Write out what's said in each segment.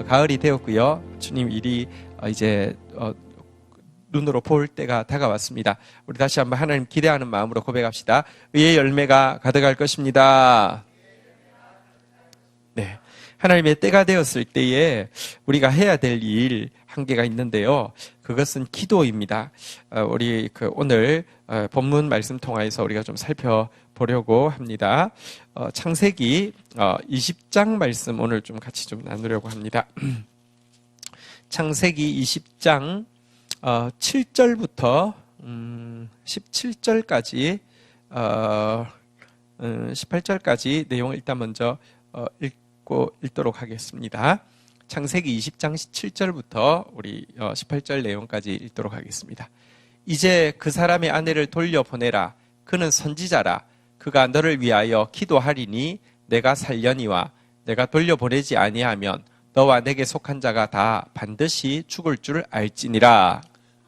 가을이 되었고요. 주님 일이 이제 눈으로 볼 때가 다가왔습니다. 우리 다시 한번 하나님 기대하는 마음으로 고백합시다. 의의 열매가 가득할 것입니다. 네, 하나님의 때가 되었을 때에 우리가 해야 될 일 한 개가 있는데요. 그것은 기도입니다. 우리 오늘 본문 말씀 통하여서 우리가 좀 살펴보려고 합니다. 창세기 20장 말씀 오늘 좀 같이 좀 나누려고 합니다. 창세기 20장 7절부터 17절까지 18절까지 내용을 일단 먼저 읽도록 하겠습니다. 창세기 20장 7절부터 우리 18절 내용까지 읽도록 하겠습니다. 이제 그 사람의 아내를 돌려보내라. 그는 선지자라. 그가 너를 위하여 기도하리니 내가 살려니와 내가 돌려보내지 아니하면 너와 내게 속한 자가 다 반드시 죽을 줄 알지니라.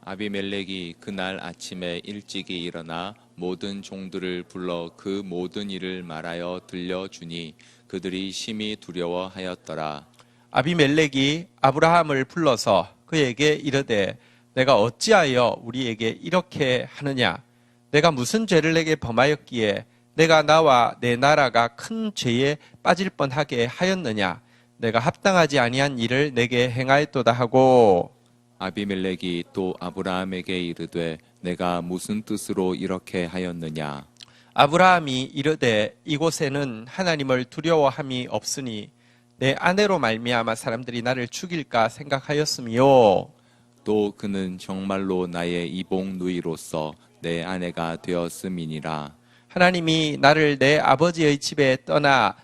아비멜렉이 그날 아침에 일찍이 일어나 모든 종들을 불러 그 모든 일을 말하여 들려주니 그들이 심히 두려워하였더라. 아비멜렉이 아브라함을 불러서 그에게 이르되 내가 어찌하여 우리에게 이렇게 하느냐? 내가 무슨 죄를 내게 범하였기에 내가 나와 내 나라가 큰 죄에 빠질 뻔하게 하였느냐? 내가 합당하지 아니한 일을 내게 행하였도다 하고 아비멜렉이 또 아브라함에게 이르되 내가 무슨 뜻으로 이렇게 하였느냐? 아브라함이 이르되 이곳에는 하나님을 두려워함이 없으니 내 아내로 말미암아 사람들이 나를 죽일까 생각하였으며 또 그는 정말로 나의 이복 누이로서 내 아내가 되었음이니라. 하나님이 나를 내 아버지의 집을 떠나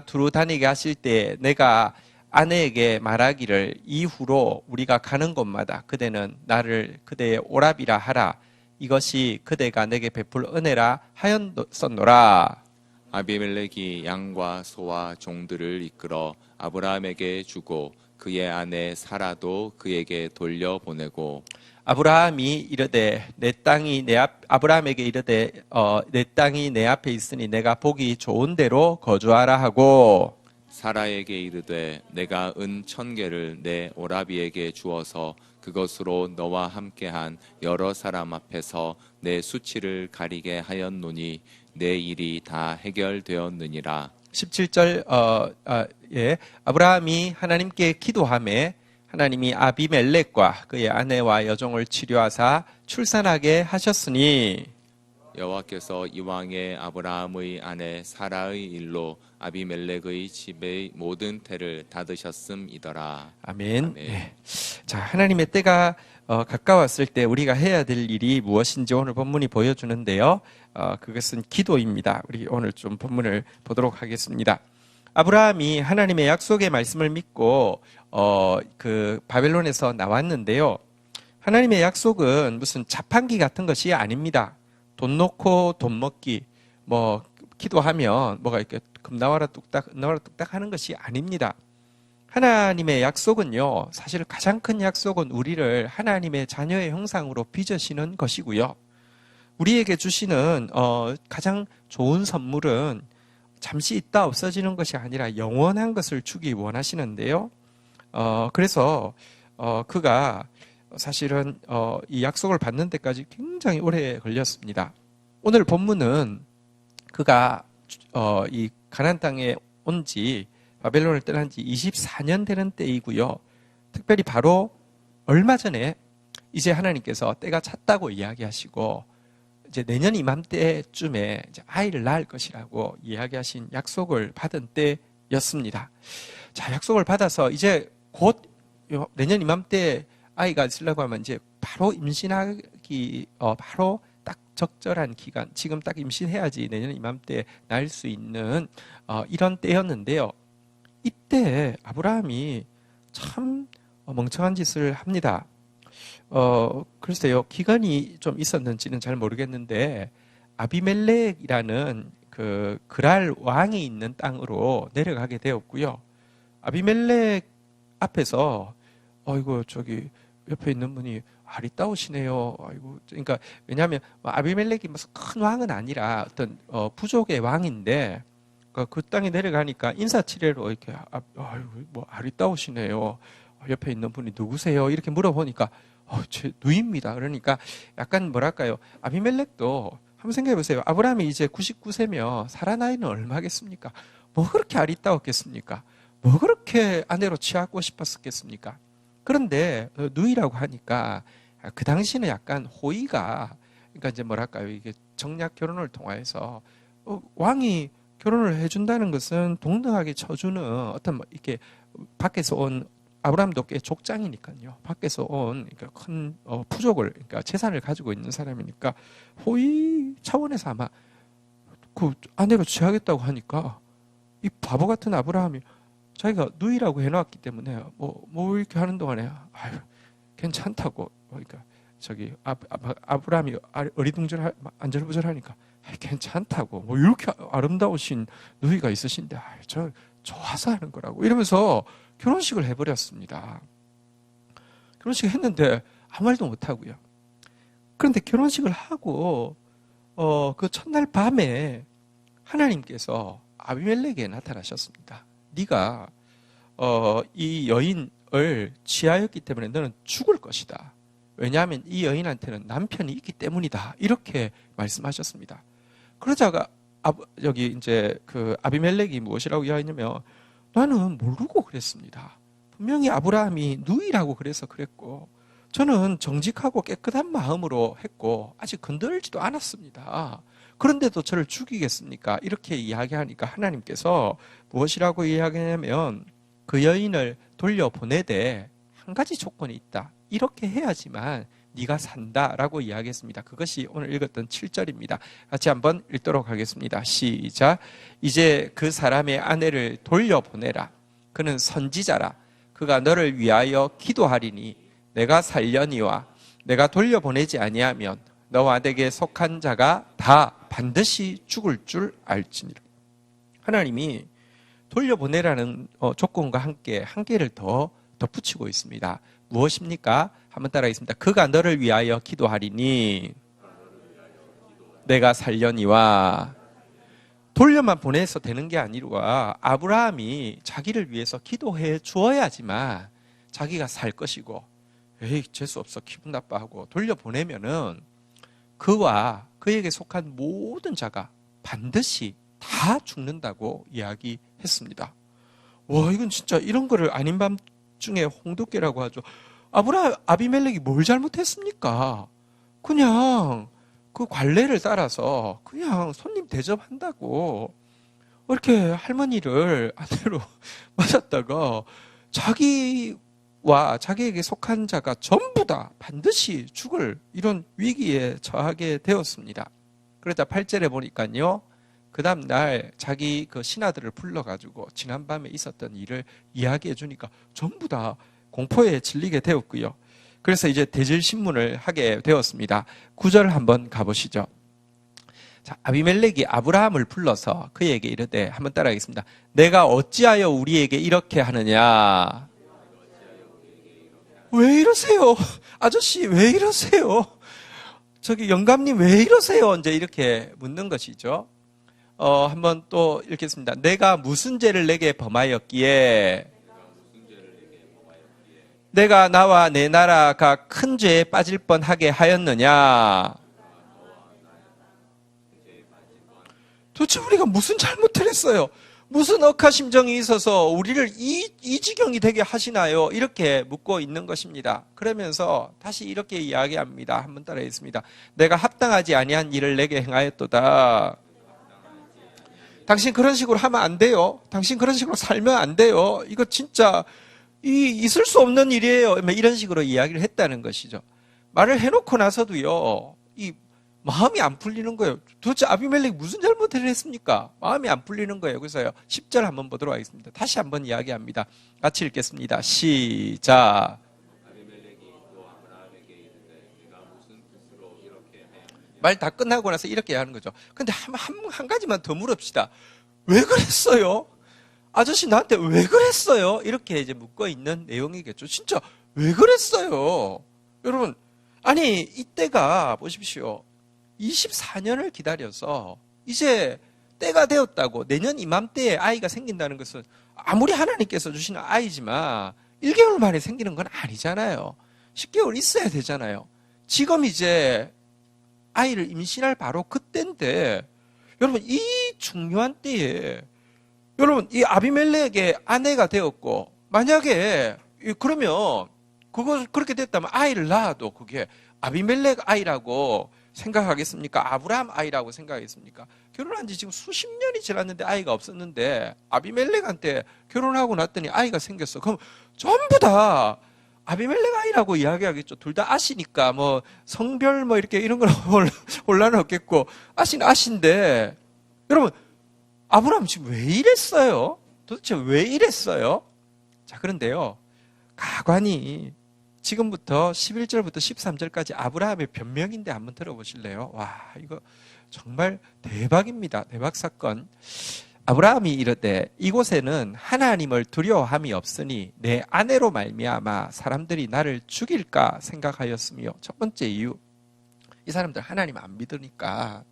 두루 다니게 하실 때 내가 아내에게 말하기를 이후로 우리가 가는 곳마다 그대는 나를 그대의 오라비라 하라. 이것이 그대가 내게 베풀 은혜라 하였었노라. 아비멜렉이 양과 소와 종들을 이끌어 아브라함에게 주고 그의 아내 사라도 그에게 돌려보내고 아브라함이 이르되 아브라함에게 이르되 내 땅이 내 앞에 있으니 내가 보기 좋은 대로 거주하라 하고 사라에게 이르되 내가 은 1,000개를 내 오라비에게 주어서 그것으로 너와 함께한 여러 사람 앞에서 내 수치를 가리게 하였노니 내 일이 다 해결되었느니라. 17절 아브라함이 하나님께 기도하매 하나님이 아비멜렉과 그의 아내와 여종을 치료하사 출산하게 하셨으니 여호와께서 이왕에 아브라함의 아내 사라의 일로 아비멜렉의 집의 모든 태를 닫으셨음이더라. 아멘. 아멘. 네. 자, 하나님의 때가 가까웠을 때 우리가 해야 될 일이 무엇인지 오늘 본문이 보여주는데요. 그것은 기도입니다. 우리 오늘 좀 본문을 보도록 하겠습니다. 아브라함이 하나님의 약속의 말씀을 믿고 그 바벨론에서 나왔는데요. 하나님의 약속은 무슨 자판기 같은 것이 아닙니다. 돈 놓고 돈 먹기, 기도하면 뭐가 이렇게 금 나와라 뚝딱 하는 것이 아닙니다. 하나님의 약속은요, 사실 가장 큰 약속은 우리를 하나님의 자녀의 형상으로 빚으시는 것이고요. 우리에게 주시는 가장 좋은 선물은 잠시 있다 없어지는 것이 아니라 영원한 것을 주기 원하시는데요. 그래서 그가 사실은 이 약속을 받는 데까지 굉장히 오래 걸렸습니다. 오늘 본문은 그가 이 가나안 땅에 온 지 바벨론을 떠난 지 24년 되는 때이고요. 특별히 바로 얼마 전에 이제 하나님께서 때가 찼다고 이야기하시고 이제 내년 이맘때쯤에 이제 아이를 낳을 것이라고 이야기하신 약속을 받은 때였습니다. 자, 약속을 받아서 이제 곧 내년 이맘때 아이가 있으려고 하면 이제 바로 임신하기 바로 딱 적절한 기간, 지금 딱 임신해야지 내년 이맘때 낳을 수 있는 이런 때였는데요. 이때 아브라함이 참 멍청한 짓을 합니다. 글쎄요, 기간이 좀 있었는지는 잘 모르겠는데 아비멜렉이라는 그 그랄 왕이 있는 땅으로 내려가게 되었고요. 아비멜렉 앞에서 아이고 저기 옆에 있는 분이 아리따우시네요. 아이고, 그러니까 왜냐하면 아비멜렉이 무슨 큰 왕은 아니라 어떤 부족의 왕인데 그 땅에 내려가니까 인사치레로 이렇게 아유 뭐 아리따우시네요. 옆에 있는 분이 누구세요? 이렇게 물어보니까 제 누이입니다. 그러니까 약간 뭐랄까요? 아비멜렉도 한번 생각해 보세요. 아브라함이 이제 99세면 살아 나이는 얼마겠습니까? 뭐 그렇게 아리따웠겠습니까? 뭐 그렇게 아내로 취하고 싶었겠습니까? 그런데 누이라고 하니까 그 당시는 약간 호의가, 그러니까 이제 뭐랄까요? 이게 정략 결혼을 통해서 왕이 결혼을 해준다는 것은 동등하게 쳐주는 어떤 뭐 이렇게 밖에서 온, 아브라함도 꽤 족장이니까요. 밖에서 온 그러니까 큰 부족을, 그러니까 재산을 가지고 있는 사람이니까 호의 차원에서 아마 그 아내로 취하겠다고 하니까 이 바보 같은 아브라함이 자기가 누이라고 해놨기 때문에 뭐 이렇게 하는 동안에 아유 괜찮다고, 그러니까 저기 아브라함이 어리둥절 안절부절하니까 괜찮다고, 뭐 이렇게 아름다우신 누이가 있으신데 저 좋아서 하는 거라고 이러면서 결혼식을 해버렸습니다. 결혼식 했는데 아무 말도 못 하고요. 그런데 결혼식을 하고 그 첫날 밤에 하나님께서 아비멜렉에게 나타나셨습니다. 네가 이 여인을 취하였기 때문에 너는 죽을 것이다. 왜냐하면 이 여인한테는 남편이 있기 때문이다. 이렇게 말씀하셨습니다. 그러자가 여기 이제 그 아비멜렉이 무엇이라고 이야기하냐면 나는 모르고 그랬습니다. 분명히 아브라함이 누이라고 그래서 그랬고 저는 정직하고 깨끗한 마음으로 했고 아직 건들지도 않았습니다. 그런데도 저를 죽이겠습니까? 이렇게 이야기하니까 하나님께서 무엇이라고 이야기하냐면 그 여인을 돌려보내되 한 가지 조건이 있다. 이렇게 해야지만 네가 산다라고 이야기했습니다. 그것이 오늘 읽었던 7절입니다. 같이 한번 읽도록 하겠습니다. 시작. 이제 그 사람의 아내를 돌려보내라. 그는 선지자라. 그가 너를 위하여 기도하리니 내가 살려니와 내가 돌려보내지 아니하면 너와 내게 속한 자가 다 반드시 죽을 줄 알지니라. 하나님이 돌려보내라는 조건과 함께 한 개를 더 덧붙이고 있습니다. 무엇입니까? 한번 따라하겠습니다. 그가 너를 위하여 기도하리니 내가 살려니와. 돌려만 보내서 되는 게 아니라 아브라함이 자기를 위해서 기도해 주어야지만 자기가 살 것이고, 에이 재수 없어 기분 나빠하고 돌려보내면은 그와 그에게 속한 모든 자가 반드시 다 죽는다고 이야기했습니다. 와, 이건 진짜 이런 거를 아닌 밤중에 홍두깨라고 하죠. 아비멜렉이 뭘 잘못했습니까? 그냥 그 관례를 따라서 그냥 손님 대접한다고 이렇게 할머니를 아내로 맞았다가 자기와 자기에게 속한 자가 전부 다 반드시 죽을 이런 위기에 처하게 되었습니다. 그러자 8절에 보니까요, 그 다음날 자기 그 신하들을 불러가지고 지난밤에 있었던 일을 이야기해 주니까 전부 다 공포에 질리게 되었고요. 그래서 이제 대질신문을 하게 되었습니다. 9절 한번 가보시죠. 자, 아비멜렉이 아브라함을 불러서 그에게 이르되, 한번 따라하겠습니다. 내가 어찌하여 우리에게 이렇게 하느냐? 왜 이러세요? 아저씨 왜 이러세요? 저기 영감님 왜 이러세요? 이제 이렇게 묻는 것이죠. 한번 또 읽겠습니다. 내가 무슨 죄를 내게 범하였기에 내가 나와 내 나라가 큰 죄에 빠질 뻔하게 하였느냐? 도대체 우리가 무슨 잘못을 했어요? 무슨 억하심정이 있어서 우리를 이 지경이 되게 하시나요? 이렇게 묻고 있는 것입니다. 그러면서 다시 이렇게 이야기합니다. 한번 따라하겠습니다. 내가 합당하지 아니한 일을 내게 행하였도다. 당신 그런 식으로 하면 안 돼요. 당신 그런 식으로 살면 안 돼요. 이거 진짜 있을 수 없는 일이에요. 이런 식으로 이야기를 했다는 것이죠. 말을 해놓고 나서도요, 이 마음이 안 풀리는 거예요. 도대체 아비멜렉이 무슨 잘못을 했습니까? 마음이 안 풀리는 거예요. 그래서요, 10절 한번 보도록 하겠습니다. 다시 한번 이야기합니다. 같이 읽겠습니다. 시작. 말 다 끝나고 나서 이렇게 하는 거죠. 근데 한 가지만 더 물읍시다. 왜 그랬어요? 아저씨 나한테 왜 그랬어요? 이렇게 이제 묻고 있는 내용이겠죠. 진짜 왜 그랬어요? 여러분, 아니 이때가 보십시오. 24년을 기다려서 이제 때가 되었다고 내년 이맘때에 아이가 생긴다는 것은 아무리 하나님께서 주시는 아이지만 1개월 만에 생기는 건 아니잖아요. 10개월 있어야 되잖아요. 지금 이제 아이를 임신할 바로 그때인데 여러분 이 중요한 때에 여러분 이 아비멜렉의 아내가 되었고 만약에 그러면 그거 그렇게 됐다면 아이를 낳아도 그게 아비멜렉 아이라고 생각하겠습니까? 아브라함 아이라고 생각하겠습니까? 결혼한 지 지금 수십 년이 지났는데 아이가 없었는데 아비멜렉한테 결혼하고 났더니 아이가 생겼어. 그럼 전부 다 아비멜렉 아이라고 이야기하겠죠. 둘 다 아시니까 뭐 성별 뭐 이렇게 이런 건 혼란은 없겠고 아신데 여러분 아브라함 지금 왜 이랬어요? 도대체 왜 이랬어요? 자 그런데요 가관이 지금부터 11절부터 13절까지 아브라함의 변명인데 한번 들어보실래요? 와 이거 정말 대박입니다. 대박 사건. 아브라함이 이르되 이곳에는 하나님을 두려워함이 없으니 내 아내로 말미암아 사람들이 나를 죽일까 생각하였으며 첫 번째 이유 이 사람들 하나님 안 믿으니까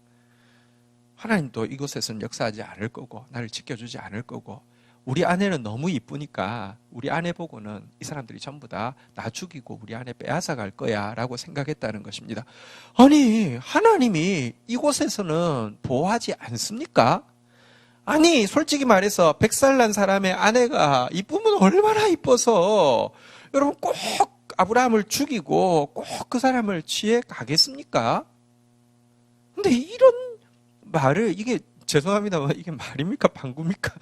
하나님도 이곳에서는 역사하지 않을 거고 나를 지켜주지 않을 거고 우리 아내는 너무 이쁘니까 우리 아내 보고는 이 사람들이 전부 다 나 죽이고 우리 아내 빼앗아 갈 거야 라고 생각했다는 것입니다. 아니 하나님이 이곳에서는 보호하지 않습니까? 아니 솔직히 말해서 100살 난 사람의 아내가 이쁘면 얼마나 이뻐서 여러분 꼭 아브라함을 죽이고 꼭 그 사람을 취해 가겠습니까? 근데 이런 말을 이게 죄송합니다만 이게 말입니까? 방구입니까?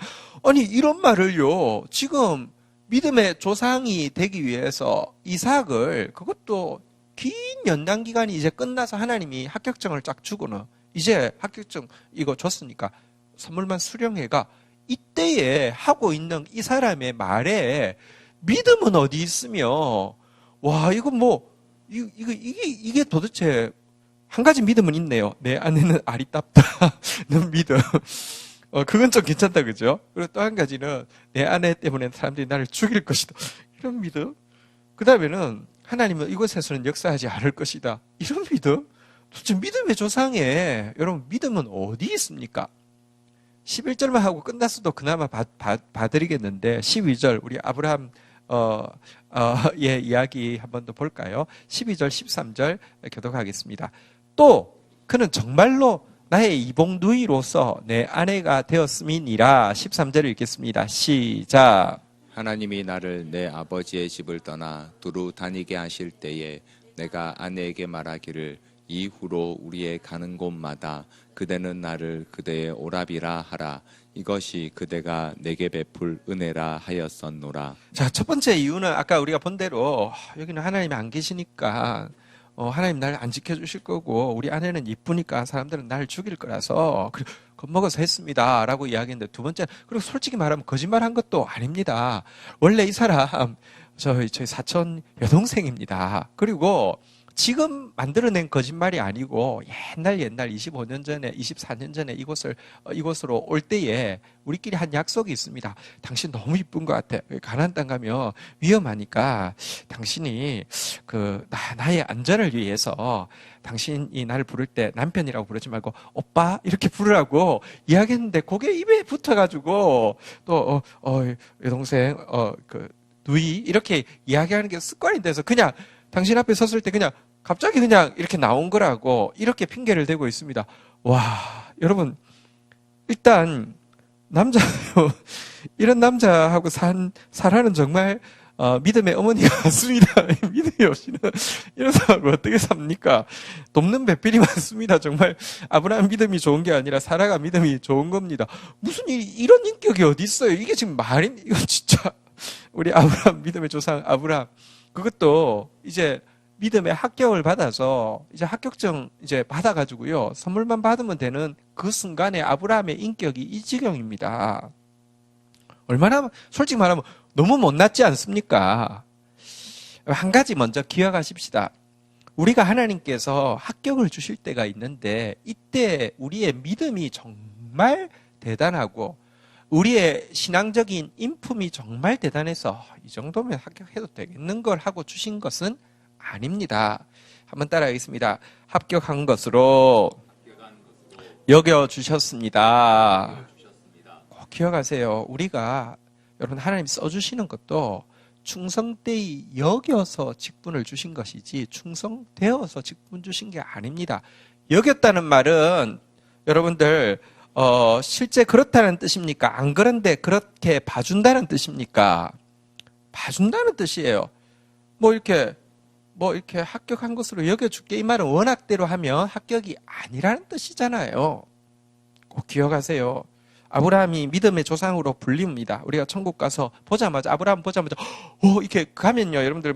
아니 이런 말을요 지금 믿음의 조상이 되기 위해서 이삭을 그것도 긴 연단 기간이 이제 끝나서 하나님이 합격증을 쫙 주고는 이제 합격증 이거 줬으니까 선물만 수령해가 이때에 하고 있는 이 사람의 말에 믿음은 어디 있으며 와 이거 뭐 이게 도대체 한 가지 믿음은 있네요. 내 아내는 아리따다는 믿음. 그건 좀 괜찮다, 그죠? 그리고 또 한 가지는 내 아내 때문에 사람들이 나를 죽일 것이다. 이런 믿음. 그 다음에는 하나님은 이곳에서는 역사하지 않을 것이다. 이런 믿음. 도대체 믿음의 조상에 여러분 믿음은 어디 있습니까? 11절만 하고 끝났어도 그나마 봐드리겠는데 12절 우리 아브라함 예, 이야기 한 번 더 볼까요? 12절, 13절 교독하겠습니다. 또 그는 정말로 나의 이복 누이로서 내 아내가 되었음이니라. 13절을 읽겠습니다. 시작. 하나님이 나를 내 아버지의 집을 떠나 두루 다니게 하실 때에 내가 아내에게 말하기를 이후로 우리의 가는 곳마다 그대는 나를 그대의 오라비라 하라. 이것이 그대가 내게 베풀 은혜라 하였었노라. 자, 첫 번째 이유는 아까 우리가 본 대로 여기는 하나님이 안 계시니까 하나님 날 안 지켜주실 거고 우리 아내는 이쁘니까 사람들은 날 죽일 거라서 겁먹어서 했습니다 라고 이야기했는데 두 번째 그리고 솔직히 말하면 거짓말한 것도 아닙니다. 원래 이 사람 저희 사촌 여동생입니다. 그리고 지금 만들어낸 거짓말이 아니고 옛날 25년 전에 24년 전에 이곳으로 올 때에 우리끼리 한 약속이 있습니다. 당신 너무 이쁜 것 같아. 가나안 땅 가면 위험하니까 당신이 나의 안전을 위해서 당신이 나를 부를 때 남편이라고 부르지 말고 오빠 이렇게 부르라고 이야기했는데 그게 입에 붙어가지고 또 여동생 누이 이렇게 이야기하는 게 습관이 돼서 그냥 당신 앞에 섰을 때 그냥 갑자기 그냥 이렇게 나온 거라고 이렇게 핑계를 대고 있습니다. 와, 여러분 일단 이런 남자하고 살아는 정말 믿음의 어머니가 많습니다. 믿음이 없이는 이런 사람을 어떻게 삽니까? 돕는 배필이 많습니다. 정말 아브라함 믿음이 좋은 게 아니라 사라가 믿음이 좋은 겁니다. 무슨 이런 인격이 어디 있어요? 이게 지금 이거 진짜 우리 아브라함 믿음의 조상 아브라함 그것도 이제 믿음의 합격을 받아서 이제 합격증 이제 받아가지고요 선물만 받으면 되는 그 순간에 아브라함의 인격이 이 지경입니다. 얼마나 솔직히 말하면 너무 못났지 않습니까? 한 가지 먼저 기억하십시다. 우리가 하나님께서 합격을 주실 때가 있는데 이때 우리의 믿음이 정말 대단하고 우리의 신앙적인 인품이 정말 대단해서 이 정도면 합격해도 되겠는 걸 하고 주신 것은 아닙니다. 한번 따라하겠습니다. 합격한 것으로 여겨주셨습니다. 꼭 기억하세요. 우리가 여러분 하나님 써주시는 것도 충성되이 여겨서 직분을 주신 것이지 충성되어서 직분 주신 게 아닙니다. 여겼다는 말은 여러분들 실제 그렇다는 뜻입니까? 안 그런데 그렇게 봐준다는 뜻입니까? 봐준다는 뜻이에요. 뭐 이렇게 합격한 것으로 여겨줄게 이 말은 워낙대로 하면 합격이 아니라는 뜻이잖아요. 꼭 기억하세요. 아브라함이 믿음의 조상으로 불립니다. 우리가 천국 가서 보자마자 아브라함 보자마자 이렇게 가면요, 여러분들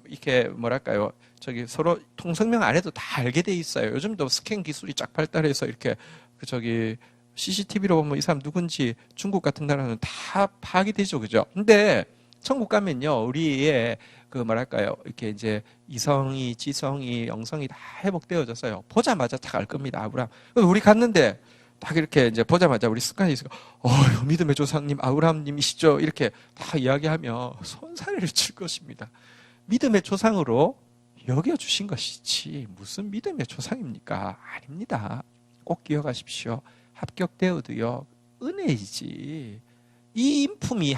이렇게 뭐랄까요, 저기 서로 통성명 안 해도 다 알게 돼 있어요. 요즘도 스캔 기술이 쫙 발달해서 이렇게 CCTV로 보면 이 사람 누군지 중국 같은 나라는 다 파악이 되죠, 그죠? 근데 천국 가면요, 우리의 뭐랄까요, 이렇게 이제 이성이, 지성이, 영성이 다 회복되어져서요. 보자마자 다 알 겁니다, 아브라함. 우리 갔는데 딱 이렇게 이제 보자마자 우리 습관이 있어요. 믿음의 조상님 아브라함님이시죠? 이렇게 다 이야기하며 손사래를 칠 것입니다. 믿음의 조상으로 여겨주신 것이지 무슨 믿음의 조상입니까? 아닙니다. 꼭 기억하십시오. 합격되어도요, 은혜이지. 이 인품이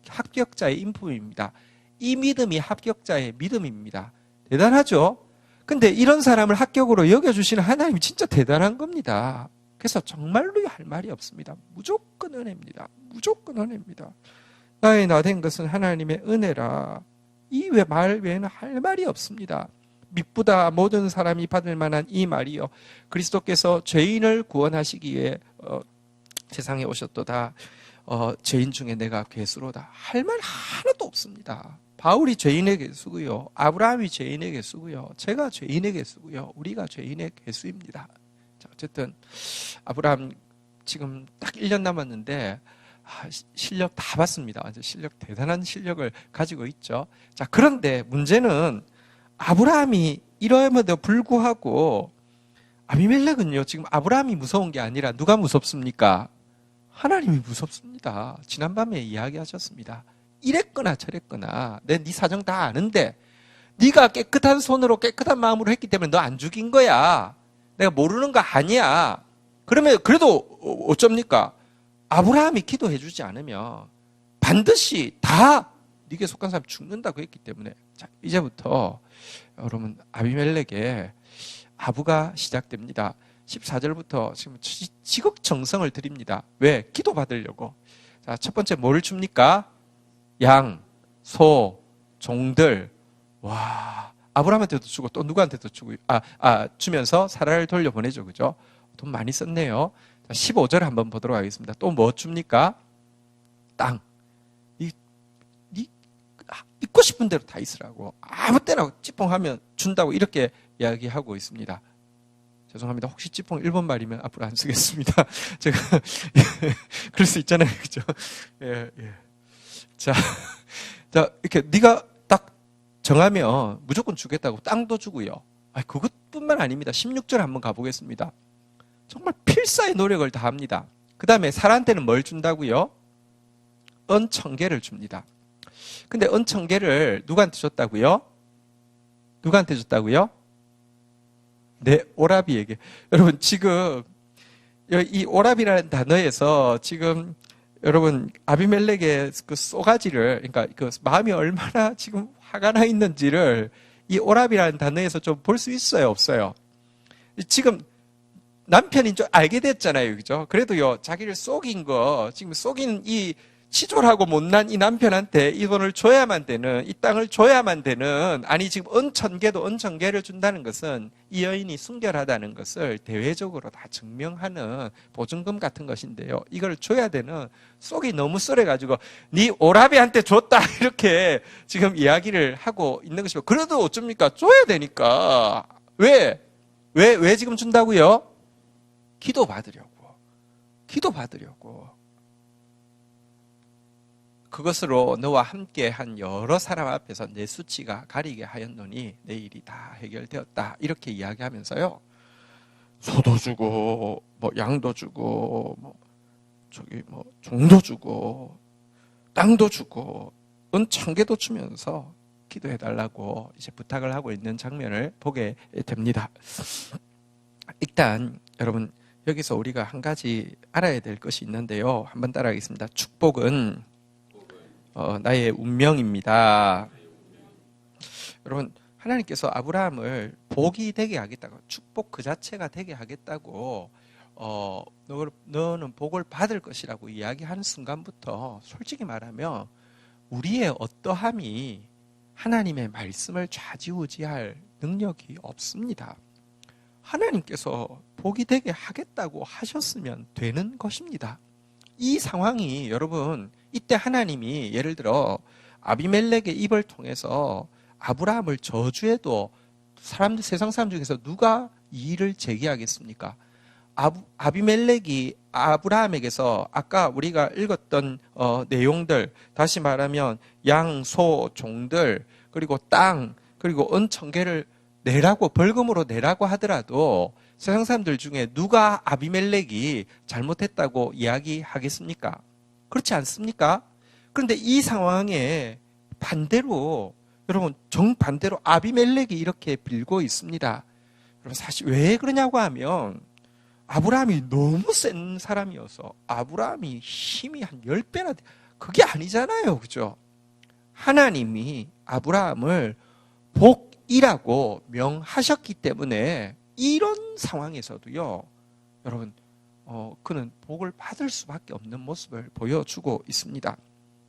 합격자의 인품입니다. 이 믿음이 합격자의 믿음입니다. 대단하죠? 근데 이런 사람을 합격으로 여겨주시는 하나님이 진짜 대단한 겁니다. 그래서 정말로 할 말이 없습니다. 무조건 은혜입니다. 무조건 은혜입니다. 나의 나된 것은 하나님의 은혜라. 이 말 외에는 할 말이 없습니다. 믿보다 모든 사람이 받을 만한 이 말이요, 그리스도께서 죄인을 구원하시기 위해 세상에 오셨도다. 죄인 중에 내가 괴수로다. 할 말 하나도 없습니다. 바울이 죄인의 괴수고요, 아브라함이 죄인의 괴수고요, 제가 죄인의 괴수고요, 우리가 죄인의 괴수입니다. 자, 어쨌든 아브라함 지금 딱 1년 남았는데 실력 다 봤습니다. 완전 실력, 대단한 실력을 가지고 있죠. 자, 그런데 문제는 아브라함이 이러함에도 불구하고 아비멜렉은요, 지금 아브라함이 무서운 게 아니라 누가 무섭습니까? 하나님이 무섭습니다. 지난밤에 이야기하셨습니다. 이랬거나 저랬거나 네 사정 다 아는데 네가 깨끗한 손으로 깨끗한 마음으로 했기 때문에 너 안 죽인 거야. 내가 모르는 거 아니야. 그러면 그래도 어쩝니까? 아브라함이 기도해 주지 않으면 반드시 다 네게 속한 사람 죽는다고 했기 때문에, 자, 이제부터 여러분 아비멜렉의 아부가 시작됩니다. 14절부터 지금 지극정성을 드립니다. 왜? 기도 받으려고. 자, 첫 번째 뭐를 줍니까? 양, 소, 종들. 와, 아브라함한테도 주고 또 누구한테도 주고 주면서 사라를 돌려보내죠. 그죠? 돈 많이 썼네요. 자, 15절 한번 보도록 하겠습니다. 또 뭐 줍니까? 땅. 있고 싶은 대로 다 있으라고. 아무 때나 찌뽕하면 준다고 이렇게 이야기하고 있습니다. 죄송합니다. 혹시 찌뽕 일본 말이면 앞으로 안 쓰겠습니다. 제가 그럴 수 있잖아요, 그죠? 예. 자, 이렇게 네가 딱 정하면 무조건 주겠다고 땅도 주고요. 그것뿐만 아닙니다. 16절 한번 가보겠습니다. 정말 필사의 노력을 다합니다. 그 다음에 사라한테는 뭘 준다고요? 은 1000개를 줍니다. 근데 은 1000개를 누구한테 줬다고요? 누구한테 줬다고요? 네, 오라비에게. 여러분, 지금 이 오라비라는 단어에서 지금 여러분 아비멜렉의 그 쏘가지를, 그러니까 그 마음이 얼마나 지금 화가 나 있는지를 이 오라비라는 단어에서 좀 볼 수 있어요, 없어요? 지금 남편인 줄 알게 됐잖아요, 그죠? 그래도요, 자기를 속인 거, 지금 속인 이 치졸하고 못난 이 남편한테 이 돈을 줘야만 되는, 이 땅을 줘야만 되는, 아니 지금 은 1000개도 은 1000개를 준다는 것은 이 여인이 순결하다는 것을 대외적으로 다 증명하는 보증금 같은 것인데요, 이걸 줘야 되는, 속이 너무 썰어가지고 네 오라비한테 줬다 이렇게 지금 이야기를 하고 있는 것이고, 그래도 어쩝니까? 줘야 되니까. 왜 지금 준다고요? 기도 받으려고. 그것으로 너와 함께 한 여러 사람 앞에서 내 수치가 가리게 하였노니 내 일이 다 해결되었다. 이렇게 이야기하면서요, 소도 주고, 양도 주고, 종도 주고, 땅도 주고, 은 1000개도 주면서 기도해달라고 이제 부탁을 하고 있는 장면을 보게 됩니다. 일단, 여러분, 여기서 우리가 한 가지 알아야 될 것이 있는데요. 한번 따라하겠습니다. 축복은 나의 운명입니다. 여러분, 하나님께서 아브라함을 복이 되게 하겠다고, 축복 그 자체가 되게 하겠다고 너는 복을 받을 것이라고 이야기하는 순간부터 솔직히 말하면 우리의 어떠함이 하나님의 말씀을 좌지우지할 능력이 없습니다. 하나님께서 복이 되게 하겠다고 하셨으면 되는 것입니다. 이 상황이 여러분, 이때 하나님이 예를 들어 아비멜렉의 입을 통해서 아브라함을 저주해도 세상 사람 중에서 누가 이의를 제기하겠습니까? 아비멜렉이 아브라함에게서 아까 우리가 읽었던 내용들, 다시 말하면 양, 소, 종들, 그리고 땅, 그리고 은 1000개를 내라고, 벌금으로 내라고 하더라도 세상 사람들 중에 누가 아비멜렉이 잘못했다고 이야기하겠습니까? 그렇지 않습니까? 그런데 이 상황에 반대로, 여러분, 정반대로 아비멜렉이 이렇게 빌고 있습니다. 여러분, 사실 왜 그러냐고 하면 아브라함이 너무 센 사람이어서, 아브라함이 힘이 한 10배나, 그게 아니잖아요. 그죠? 하나님이 아브라함을 복이라고 명하셨기 때문에 이런 상황에서도요, 여러분, 그는 복을 받을 수밖에 없는 모습을 보여주고 있습니다.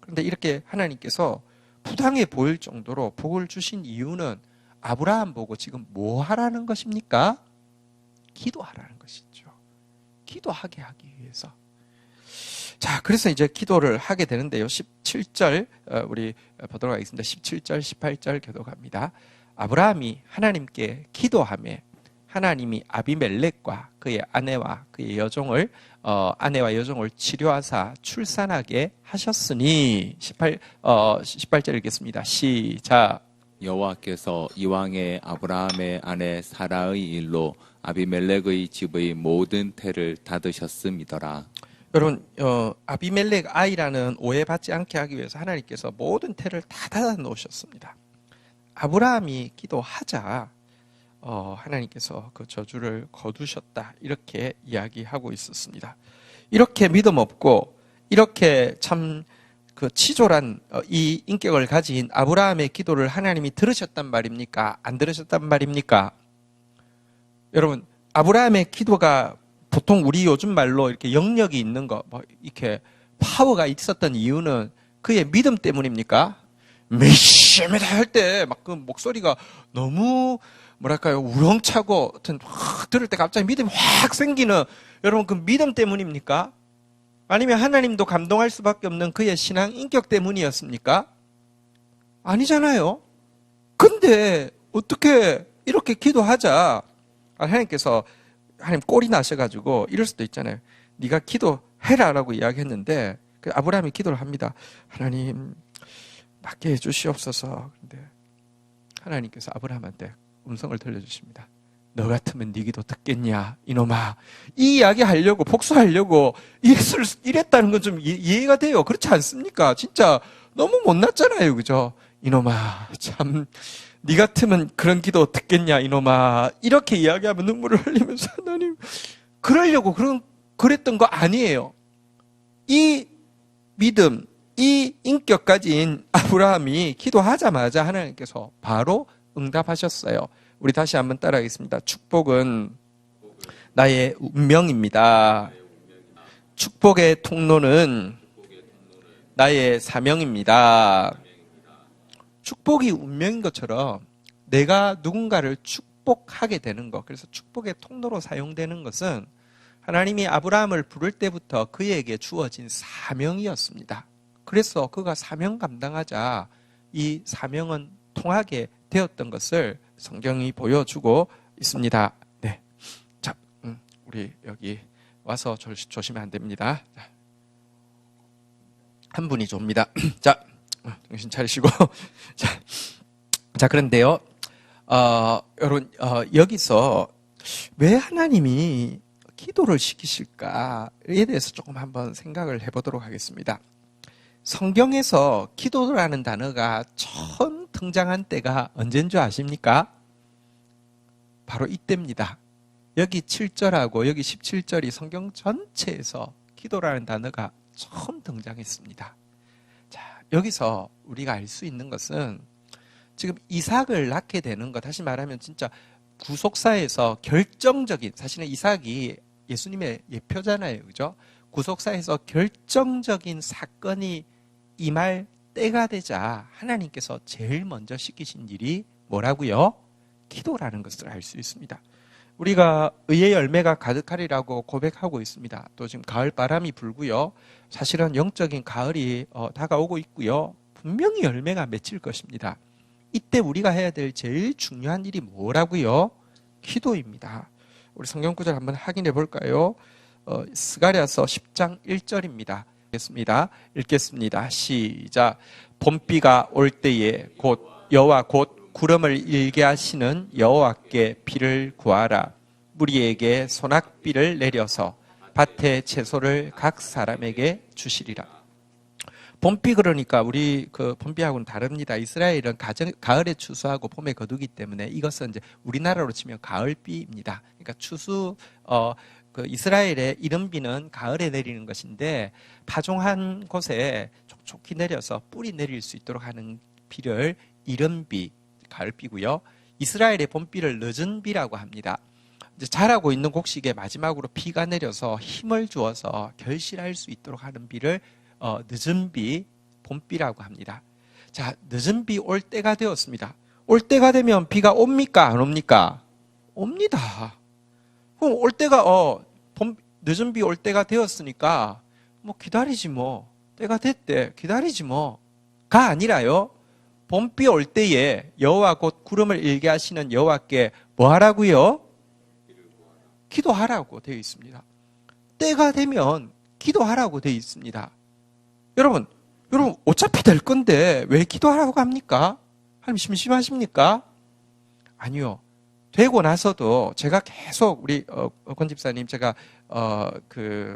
그런데 이렇게 하나님께서 부당해 보일 정도로 복을 주신 이유는 아브라함 보고 지금 뭐 하라는 것입니까? 기도하라는 것이죠. 기도하게 하기 위해서. 자, 그래서 이제 기도를 하게 되는데요. 17절 우리 보도록 하겠습니다. 17절, 18절 교독합니다. 아브라함이 하나님께 기도하며 하나님이 아비멜렉과 그의 아내와 그의 여종을 아내와 여종을 치료하사 출산하게 하셨으니 18절 읽겠습니다. 시작. 여호와께서 이왕의 아브라함의 아내 사라의 일로 아비멜렉의 집의 모든 태를 닫으셨음이더라. 여러분, 아비멜렉 아이라는 오해받지 않게 하기 위해서 하나님께서 모든 태를 다 닫아 놓으셨습니다. 아브라함이 기도하자 하나님께서 그 저주를 거두셨다, 이렇게 이야기하고 있었습니다. 이렇게 믿음 없고 이렇게 참 그 치졸한 이 인격을 가진 아브라함의 기도를 하나님이 들으셨단 말입니까? 안 들으셨단 말입니까? 여러분, 아브라함의 기도가 보통 우리 요즘 말로 이렇게 영역이 있는 거, 이렇게 파워가 있었던 이유는 그의 믿음 때문입니까? 메시아입니다 할 때 막 그 목소리가 너무 뭐랄까요, 우렁차고 들을 때 갑자기 믿음이 확 생기는, 여러분, 그 믿음 때문입니까? 아니면 하나님도 감동할 수밖에 없는 그의 신앙 인격 때문이었습니까? 아니잖아요. 근데 어떻게 이렇게 기도하자 하나님께서, 하나님 꼴이 나셔가지고 이럴 수도 있잖아요. 네가 기도해라라고 이야기했는데 아브라함이 기도를 합니다. 하나님 낫게 해주시옵소서. 근데 하나님께서 아브라함한테 음성을 들려주십니다. 너 같으면 네 기도 듣겠냐 이놈아. 이 이야기 하려고, 복수하려고 이랬다는 건 좀 이해가 돼요. 그렇지 않습니까? 진짜 너무 못났잖아요. 그죠? 이놈아, 참 네 같으면 그런 기도 듣겠냐 이놈아. 이렇게 이야기하면 눈물을 흘리면서 하나님, 그러려고 그랬던 거 아니에요. 이 믿음, 이 인격 가진 아브라함이 기도하자마자 하나님께서 바로 응답하셨어요. 우리 다시 한번 따라하겠습니다. 축복은 나의 운명입니다. 축복의 통로는 나의 사명입니다. 축복이 운명인 것처럼 내가 누군가를 축복하게 되는 것, 그래서 축복의 통로로 사용되는 것은 하나님이 아브라함을 부를 때부터 그에게 주어진 사명이었습니다. 그래서 그가 사명 감당하자 이 사명은 통하게 되었던 것을 성경이 보여주고 있습니다. 네, 자, 우리 여기 와서 조심하면 안 됩니다. 한 분이 줍니다. 자, 정신 차리시고. 자, 그런데요, 여러분, 여기서 왜 하나님이 기도를 시키실까에 대해서 조금 한번 생각을 해보도록 하겠습니다. 성경에서 기도라는 단어가 처음 등장한 때가 언제인 줄 아십니까? 바로 이때입니다. 여기 7절하고 여기 17절이 성경 전체에서 기도라는 단어가 처음 등장했습니다. 자, 여기서 우리가 알 수 있는 것은 지금 이삭을 낳게 되는 것, 다시 말하면 진짜 구속사에서 결정적인, 사실은 이삭이 예수님의 예표잖아요. 그죠? 구속사에서 결정적인 사건이 임할 때가 되자 하나님께서 제일 먼저 시키신 일이 뭐라고요? 기도라는 것을 알 수 있습니다. 우리가 의의 열매가 가득하리라고 고백하고 있습니다. 또 지금 가을 바람이 불고요. 사실은 영적인 가을이 다가오고 있고요. 분명히 열매가 맺힐 것입니다. 이때 우리가 해야 될 제일 중요한 일이 뭐라고요? 기도입니다. 우리 성경 구절 한번 확인해 볼까요? 스가랴서 10장 1절입니다. 읽겠습니다. 시작. 봄비가 올 때에 곧 여호와 곧 구름을 일게 하시는 여호와께 비를 구하라. 무리에게 소낙비를 내려서 밭의 채소를 각 사람에게 주시리라. 봄비 그러니까 우리 그 봄비하고는 다릅니다. 이스라엘은 가을에 추수하고 봄에 거두기 때문에 이것은 이제 우리나라로 치면 가을비입니다. 그러니까 그 이스라엘의 이른비는 가을에 내리는 것인데 파종한 곳에 촉촉히 내려서 뿌리 내릴 수 있도록 하는 비를 이른비, 가을비고요. 이스라엘의 봄비를 늦은비라고 합니다. 이제 자라고 있는 곡식에 마지막으로 비가 내려서 힘을 주어서 결실할 수 있도록 하는 비를 늦은비, 봄비라고 합니다. 자, 늦은비 올 때가 되었습니다. 올 때가 되면 비가 옵니까? 안 옵니까? 옵니다. 그럼 올 때가 늦은 비 올 때가 되었으니까 뭐 기다리지 뭐. 때가 됐대. 기다리지 뭐.가 아니라요. 봄비 올 때에 여호와 곧 구름을 일게 하시는 여호와께 뭐 하라고요? 기도하라고 되어 있습니다. 때가 되면 기도하라고 되어 있습니다. 여러분 어차피 될 건데 왜 기도하라고 합니까? 하나님 심심하십니까? 아니요. 되고 나서도 제가 계속 우리 권 집사님 제가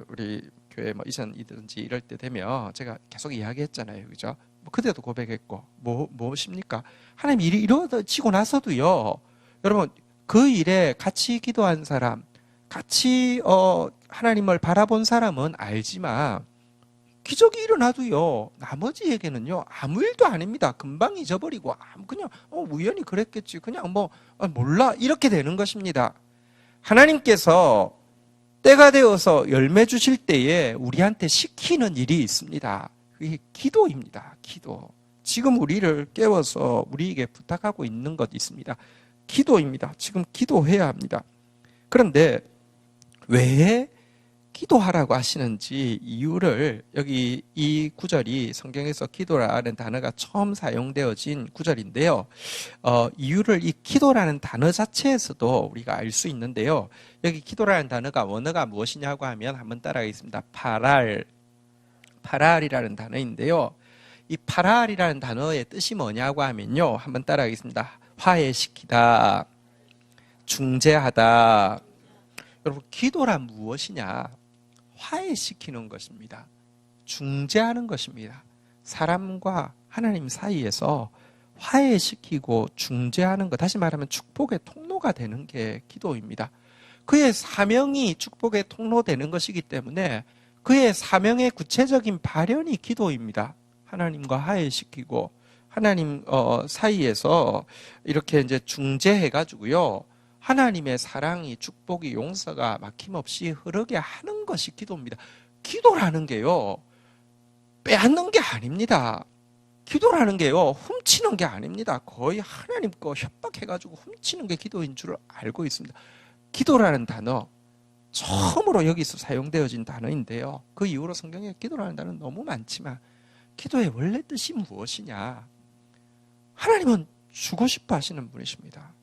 우리 교회 뭐 이전이든지 이럴 때 되면 제가 계속 이야기했잖아요, 그죠? 뭐 그때도 고백했고 무엇입니까? 하나님 일이 이루어지고 나서도요, 여러분 그 일에 같이 기도한 사람, 같이 하나님을 바라본 사람은 알지만 기적이 일어나도요, 나머지에게는요, 아무 일도 아닙니다. 금방 잊어버리고, 그냥, 우연히 그랬겠지. 그냥 몰라. 이렇게 되는 것입니다. 하나님께서 때가 되어서 열매 주실 때에 우리한테 시키는 일이 있습니다. 그게 기도입니다. 기도. 지금 우리를 깨워서 우리에게 부탁하고 있는 것 있습니다. 기도입니다. 지금 기도해야 합니다. 그런데 왜 기도하라고 하시는지 이유를, 여기 이 구절이 성경에서 기도라는 단어가 처음 사용되어진 구절인데요. 이유를 이 기도라는 단어 자체에서도 우리가 알 수 있는데요. 여기 기도라는 단어가 원어가 무엇이냐고 하면 한번 따라가겠습니다. 파랄이라는 단어인데요. 이 파랄이라는 단어의 뜻이 뭐냐고 하면요. 한번 따라가겠습니다. 화해시키다, 중재하다. 여러분, 기도란 무엇이냐? 화해시키는 것입니다. 중재하는 것입니다. 사람과 하나님 사이에서 화해시키고 중재하는 것, 다시 말하면 축복의 통로가 되는 게 기도입니다. 그의 사명이 축복의 통로되는 것이기 때문에 그의 사명의 구체적인 발현이 기도입니다. 하나님과 화해시키고 하나님 사이에서 이렇게 이제 중재해가지고요, 하나님의 사랑이, 축복이, 용서가 막힘없이 흐르게 하는 것이 기도입니다. 기도라는 게요, 빼앗는 게 아닙니다. 기도라는 게요, 훔치는 게 아닙니다. 거의 하나님 거 협박해가지고 훔치는 게 기도인 줄 알고 있습니다. 기도라는 단어, 처음으로 여기서 사용되어진 단어인데요. 그 이후로 성경에 기도라는 단어는 너무 많지만 기도의 원래 뜻이 무엇이냐? 하나님은 주고 싶어 하시는 분이십니다.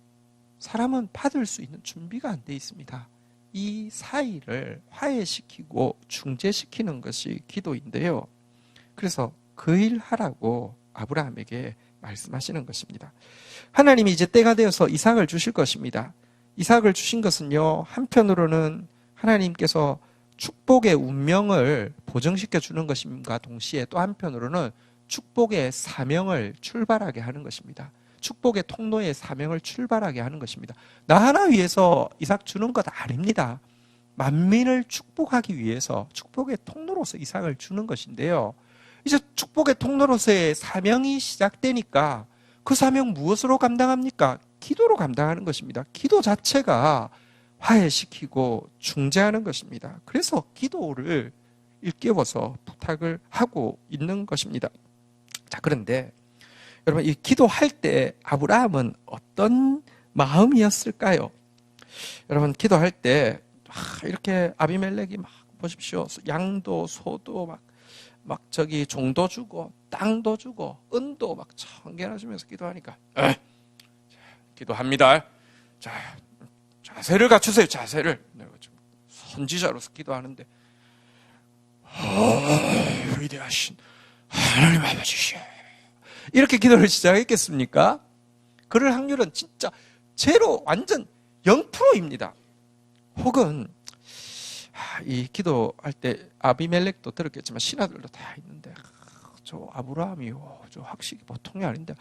사람은 받을 수 있는 준비가 안 돼 있습니다. 이 사이를 화해시키고 중재시키는 것이 기도인데요. 그래서 그 일 하라고 아브라함에게 말씀하시는 것입니다. 하나님이 이제 때가 되어서 이삭을 주실 것입니다. 이삭을 주신 것은요, 한편으로는 하나님께서 축복의 운명을 보증시켜 주는 것임과 동시에 또 한편으로는 축복의 사명을 출발하게 하는 것입니다. 축복의 통로의 사명을 출발하게 하는 것입니다. 나 하나 위해서 이삭 주는 것 아닙니다. 만민을 축복하기 위해서 축복의 통로로서 이삭을 주는 것인데요. 이제 축복의 통로로서의 사명이 시작되니까 그 사명 무엇으로 감당합니까? 기도로 감당하는 것입니다. 기도 자체가 화해시키고 중재하는 것입니다. 그래서 기도를 일깨워서 부탁을 하고 있는 것입니다. 자, 그런데 여러분, 이 기도할 때 아브라함은 어떤 마음이었을까요? 여러분, 기도할 때 이렇게 아비멜렉이 막 보십시오. 양도 소도 막 저기 종도 주고 땅도 주고 은도 막 천개나 주면서 기도하니까 기도합니다. 자, 자세를 갖추세요. 자세를. 내가 지금 선지자로서 기도하는데 위대하신 하나님 아버지, 이렇게 기도를 시작했겠습니까? 그럴 확률은 진짜 제로, 완전 0%입니다. 혹은 이 기도할 때 아비멜렉도 들었겠지만 신하들도 다 있는데 저 아브라함이 저 확실히 보통이 아닌데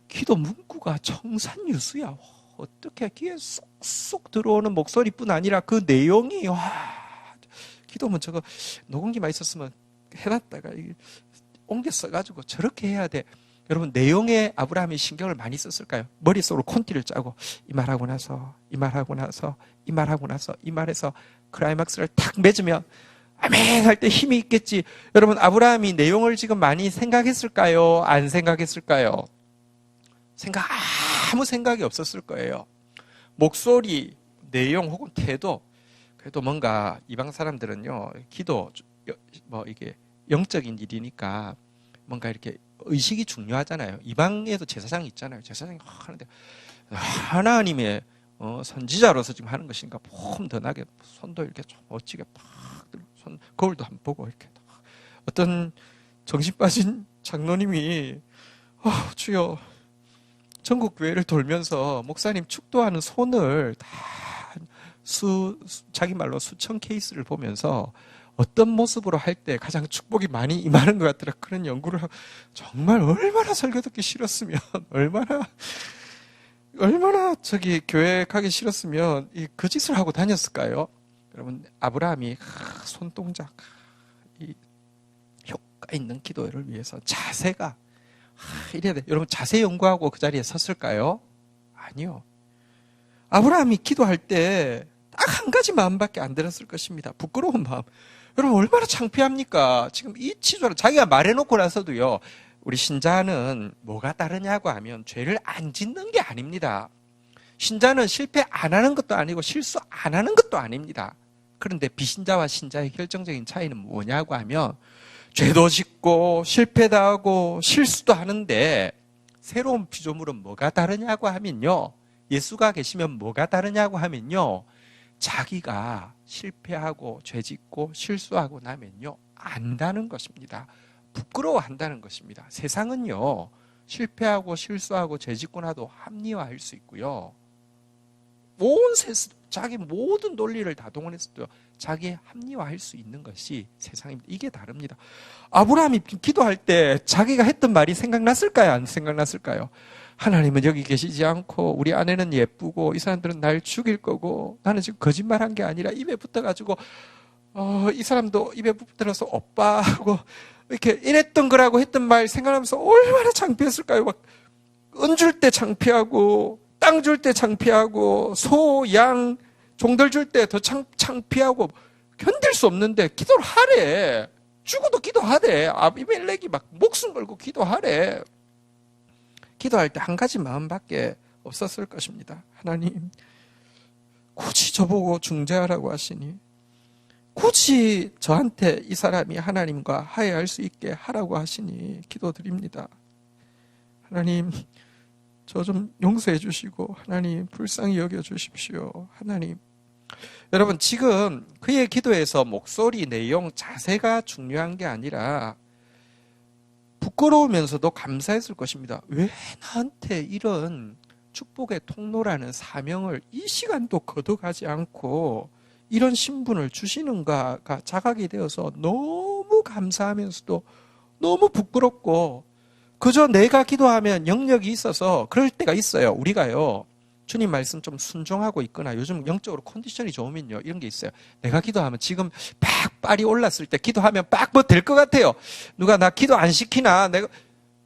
기도 문구가 청산유수야. 어떻게 귀에 쏙쏙 들어오는 목소리뿐 아니라 그 내용이 기도문 저거 녹음기만 있었으면 해놨다가 옮겨 써가지고 저렇게 해야 돼. 여러분, 내용에 아브라함이 신경을 많이 썼을까요? 머릿속으로 콘티를 짜고 이 말하고 나서 이 말하고 나서 이 말하고 나서 이 말에서 클라이막스를 탁 맺으면 아멘 할 때 힘이 있겠지. 여러분, 아브라함이 내용을 지금 많이 생각했을까요? 안 생각했을까요? 아무 생각이 없었을 거예요. 목소리, 내용 혹은 태도. 그래도 뭔가 이방 사람들은요, 기도 이게 영적인 일이니까 뭔가 이렇게 의식이 중요하잖아요. 이방에도 제사장이 있잖아요. 제사장이 하는데 하나님의 선지자로서 지금 하는 것인가 폼 더 나게 손도 이렇게 좀 멋지게 팍 들고 손 거울도 한번 보고 이렇게 어떤 정신 빠진 장로님이 주여 전국 교회를 돌면서 목사님 축도하는 손을 다 자기 말로 수천 케이스를 보면서 어떤 모습으로 할 때 가장 축복이 많이 임하는 것 같더라. 그런 연구를 하고 정말 얼마나 설교 듣기 싫었으면 얼마나 저기 교회 가기 싫었으면 그 짓을 하고 다녔을까요? 여러분, 아브라함이 손동작 이 효과 있는 기도를 위해서 자세가 이래야 돼. 여러분, 자세 연구하고 그 자리에 섰을까요? 아니요. 아브라함이 기도할 때 딱 한 가지 마음밖에 안 들었을 것입니다. 부끄러운 마음. 여러분, 얼마나 창피합니까? 지금 이 치졸한 자기가 말해놓고 나서도요. 우리 신자는 뭐가 다르냐고 하면 죄를 안 짓는 게 아닙니다. 신자는 실패 안 하는 것도 아니고 실수 안 하는 것도 아닙니다. 그런데 비신자와 신자의 결정적인 차이는 뭐냐고 하면 죄도 짓고 실패도 하고 실수도 하는데 새로운 피조물은 뭐가 다르냐고 하면요. 예수가 계시면 뭐가 다르냐고 하면요. 자기가 실패하고 죄짓고 실수하고 나면요. 안다는 것입니다. 부끄러워한다는 것입니다. 세상은요. 실패하고 실수하고 죄짓고 나도 합리화할 수 있고요. 자기 모든 논리를 다 동원해서도 자기 합리화할 수 있는 것이 세상입니다. 이게 다릅니다. 아브라함이 기도할 때 자기가 했던 말이 생각났을까요? 안 생각났을까요? 하나님은 여기 계시지 않고 우리 아내는 예쁘고 이 사람들은 날 죽일 거고 나는 지금 거짓말한 게 아니라 입에 붙어가지고 이 사람도 입에 붙들어서 오빠하고 이렇게 이랬던 거라고 했던 말 생각하면서 얼마나 창피했을까요? 막 은 줄 때 창피하고 땅 줄 때 창피하고 소, 양, 종들 줄 때 더 창피하고 견딜 수 없는데 기도를 하래. 죽어도 기도하래. 아비멜렉이 막 목숨 걸고 기도하래. 기도할 때 한 가지 마음밖에 없었을 것입니다. 하나님, 굳이 저보고 중재하라고 하시니 굳이 저한테 이 사람이 하나님과 화해할 수 있게 하라고 하시니 기도드립니다. 하나님, 저 좀 용서해 주시고 하나님 불쌍히 여겨 주십시오. 하나님. 여러분, 지금 그의 기도에서 목소리, 내용, 자세가 중요한 게 아니라 부끄러우면서도 감사했을 것입니다. 왜 나한테 이런 축복의 통로라는 사명을 이 시간도 거둬가지 않고 이런 신분을 주시는가가 자각이 되어서 너무 감사하면서도 너무 부끄럽고 그저 내가 기도하면 영역이 있어서 그럴 때가 있어요. 우리가요. 주님 말씀 좀 순종하고 있거나 요즘 영적으로 컨디션이 좋으면요. 이런 게 있어요. 내가 기도하면 지금 팍 빨이 올랐을 때 기도하면 팍 뭐 될 것 같아요. 누가 나 기도 안 시키나? 내가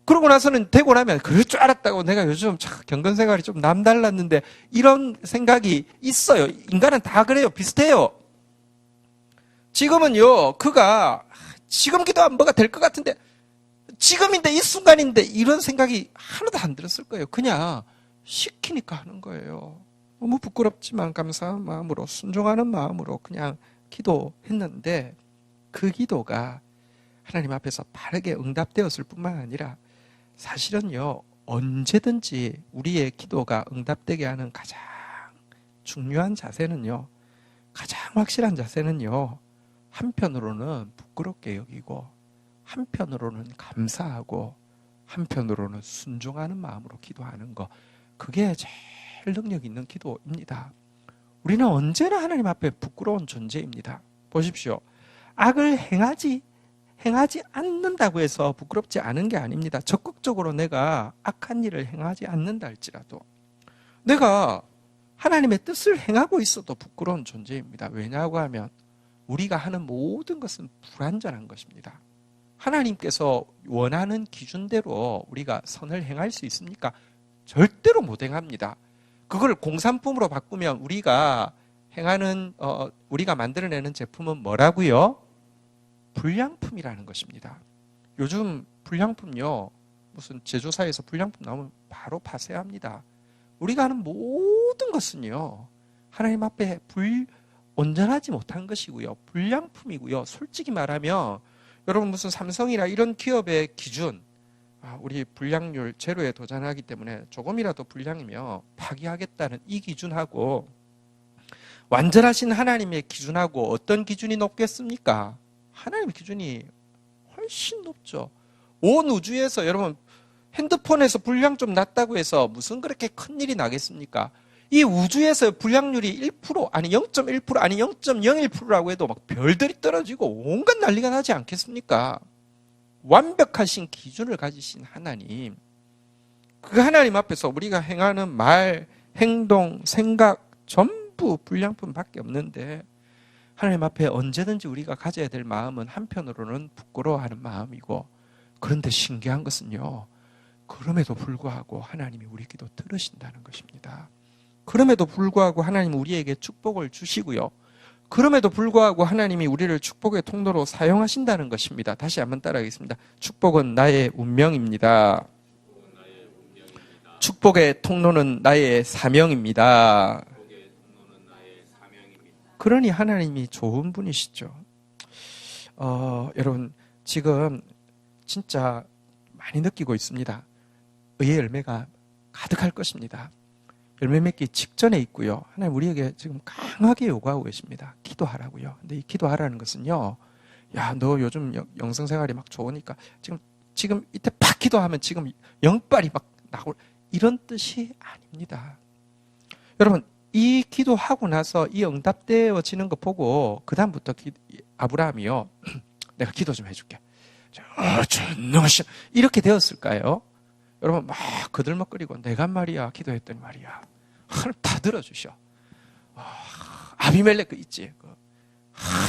그러고 나서는 되고 나면 그럴 줄 알았다고 내가 요즘 참 경건 생활이 좀 남달랐는데 이런 생각이 있어요. 인간은 다 그래요. 비슷해요. 지금은요. 그가 지금 기도하면 뭐가 될 것 같은데 지금인데 이 순간인데 이런 생각이 하나도 안 들었을 거예요. 그냥 시키니까 하는 거예요. 너무 부끄럽지만 감사한 마음으로 순종하는 마음으로 그냥 기도했는데 그 기도가 하나님 앞에서 바르게 응답되었을 뿐만 아니라 사실은요 언제든지 우리의 기도가 응답되게 하는 가장 중요한 자세는요 가장 확실한 자세는요 한편으로는 부끄럽게 여기고 한편으로는 감사하고 한편으로는 순종하는 마음으로 기도하는 거 그게 제일 능력 있는 기도입니다. 우리는 언제나 하나님 앞에 부끄러운 존재입니다. 보십시오. 악을 행하지 않는다고 해서 부끄럽지 않은 게 아닙니다. 적극적으로 내가 악한 일을 행하지 않는다 할지라도 내가 하나님의 뜻을 행하고 있어도 부끄러운 존재입니다. 왜냐하고 하면 우리가 하는 모든 것은 불완전한 것입니다. 하나님께서 원하는 기준대로 우리가 선을 행할 수 있습니까? 절대로 못 행합니다. 그걸 공산품으로 바꾸면 우리가 행하는 우리가 만들어내는 제품은 뭐라고요? 불량품이라는 것입니다. 요즘 불량품요. 무슨 제조사에서 불량품 나오면 바로 파쇄합니다. 우리가 하는 모든 것은요. 하나님 앞에 온전하지 못한 것이고요. 불량품이고요. 솔직히 말하면 여러분 무슨 삼성이나 이런 기업의 기준 우리 불량률 제로에 도전하기 때문에 조금이라도 불량이면 파기하겠다는 이 기준하고 완전하신 하나님의 기준하고 어떤 기준이 높겠습니까? 하나님의 기준이 훨씬 높죠. 온 우주에서 여러분 핸드폰에서 불량 좀 났다고 해서 무슨 그렇게 큰일이 나겠습니까? 이 우주에서 불량률이 1% 아니 0.1% 아니 0.01%라고 해도 막 별들이 떨어지고 온갖 난리가 나지 않겠습니까? 완벽하신 기준을 가지신 하나님, 그 하나님 앞에서 우리가 행하는 말, 행동, 생각 전부 불량품밖에 없는데 하나님 앞에 언제든지 우리가 가져야 될 마음은 한편으로는 부끄러워하는 마음이고 그런데 신기한 것은요. 그럼에도 불구하고 하나님이 우리 기도 들으신다는 것입니다. 그럼에도 불구하고 하나님은 우리에게 축복을 주시고요. 그럼에도 불구하고 하나님이 우리를 축복의 통로로 사용하신다는 것입니다. 다시 한번 따라하겠습니다. 축복은 나의 운명입니다. 축복의 통로는 나의 사명입니다. 그러니 하나님이 좋은 분이시죠. 여러분 지금 진짜 많이 느끼고 있습니다. 의의 열매가 가득할 것입니다. 열매 맺기 직전에 있고요. 하나님 우리에게 지금 강하게 요구하고 계십니다. 기도하라고요. 근데 이 기도하라는 것은요. 야, 너 요즘 영성생활이 막 좋으니까 지금 이때 팍 기도하면 지금 영빨이 막 나올 이런 뜻이 아닙니다. 여러분 이 기도하고 나서 이 응답되어지는 거 보고 그 다음부터 아브라함이요. 내가 기도 좀 해줄게. 이렇게 되었을까요? 여러분 막 그들먹거리고 내가 말이야 기도했더니 말이야 하나님 다 들어주셔. 아비멜렉 그 있지.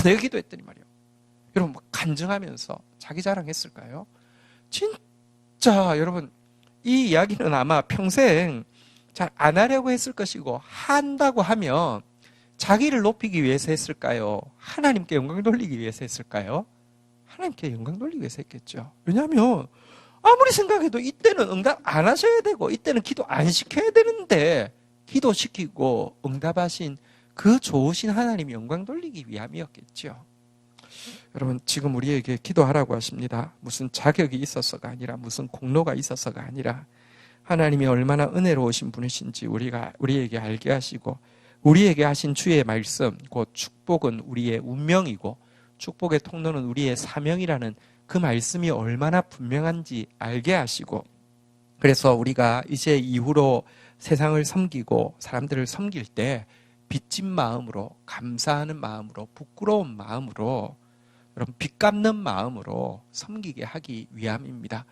내가 기도했더니 말이야. 여러분 막 간증하면서 자기 자랑했을까요? 진짜 여러분 이 이야기는 아마 평생 잘 안 하려고 했을 것이고 한다고 하면 자기를 높이기 위해서 했을까요? 하나님께 영광 돌리기 위해서 했을까요? 하나님께 영광 돌리기 위해서 했겠죠. 왜냐하면 아무리 생각해도 이때는 응답 안 하셔야 되고 이때는 기도 안 시켜야 되는데 기도시키고 응답하신 그 좋으신 하나님 영광 돌리기 위함이었겠죠. 여러분 지금 우리에게 기도하라고 하십니다. 무슨 자격이 있어서가 아니라 무슨 공로가 있어서가 아니라 하나님이 얼마나 은혜로우신 분이신지 우리에게 알게 하시고 우리에게 하신 주의 말씀 곧 축복은 우리의 운명이고 축복의 통로는 우리의 사명이라는 그 말씀이 얼마나 분명한지 알게 하시고 그래서 우리가 이제 이후로 세상을 섬기고 사람들을 섬길 때 빚진 마음으로 감사하는 마음으로 부끄러운 마음으로 여러분 빚 갚는 마음으로 섬기게 하기 위함입니다.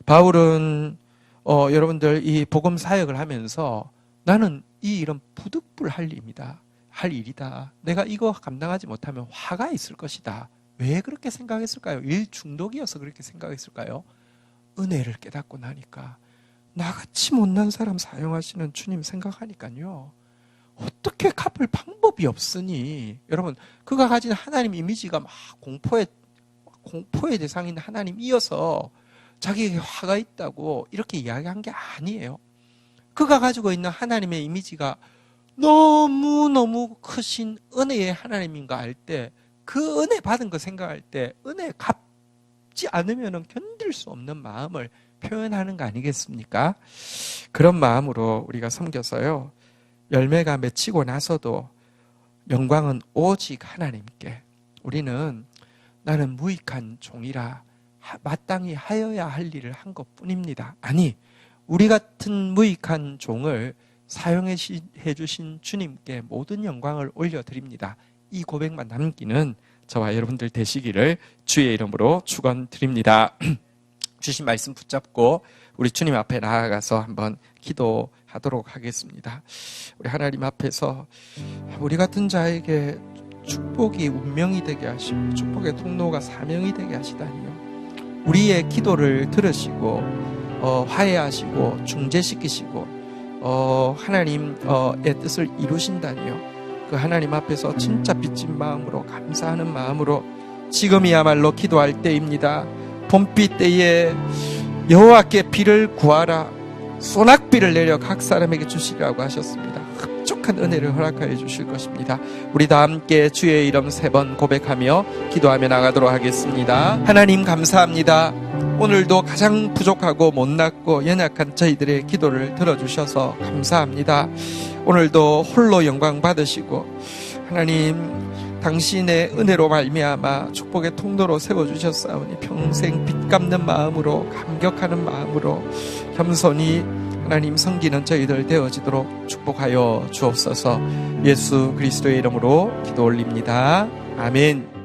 바울은 여러분들 이 복음 사역을 하면서 나는 이 일은 부득불할 일이다. 할 일이다. 내가 이거 감당하지 못하면 화가 있을 것이다. 왜 그렇게 생각했을까요? 일 중독이어서 그렇게 생각했을까요? 은혜를 깨닫고 나니까 나같이 못난 사람 사용하시는 주님 생각하니까요. 어떻게 갚을 방법이 없으니 여러분 그가 가진 하나님 이미지가 막 공포의 대상인 하나님이어서 자기에게 화가 있다고 이렇게 이야기한 게 아니에요. 그가 가지고 있는 하나님의 이미지가 너무너무 크신 은혜의 하나님인가 할 때 그 은혜 받은 거 생각할 때 은혜 갚지 않으면 견딜 수 없는 마음을 표현하는 거 아니겠습니까? 그런 마음으로 우리가 섬겨서요. 열매가 맺히고 나서도 영광은 오직 하나님께. 우리는 나는 무익한 종이라 마땅히 하여야 할 일을 한 것뿐입니다. 아니, 우리 같은 무익한 종을 사용해 주신 주님께 모든 영광을 올려드립니다. 이 고백만 남기는 저와 여러분들 되시기를 주의 이름으로 축원드립니다. 주신 말씀 붙잡고 우리 주님 앞에 나아가서 한번 기도하도록 하겠습니다. 우리 하나님 앞에서 우리 같은 자에게 축복이 운명이 되게 하시고 축복의 통로가 사명이 되게 하시다니요. 우리의 기도를 들으시고 화해하시고 중재시키시고 하나님의 뜻을 이루신다니요. 그 하나님 앞에서 진짜 빚진 마음으로 감사하는 마음으로 지금이야말로 기도할 때입니다. 봄비 때에 여호와께 비를 구하라. 소낙비를 내려 각 사람에게 주시라고 하셨습니다. 흡족한 은혜를 허락하여 주실 것입니다. 우리 다 함께 주의 이름 3번 고백하며 기도하며 나가도록 하겠습니다. 하나님 감사합니다. 오늘도 가장 부족하고 못났고 연약한 저희들의 기도를 들어주셔서 감사합니다. 오늘도 홀로 영광 받으시고 하나님 당신의 은혜로 말미암아 축복의 통로로 세워주셨사오니 평생 빚 갚는 마음으로 감격하는 마음으로 겸손히 하나님 섬기는 저희들 되어지도록 축복하여 주옵소서. 예수 그리스도의 이름으로 기도 올립니다. 아멘.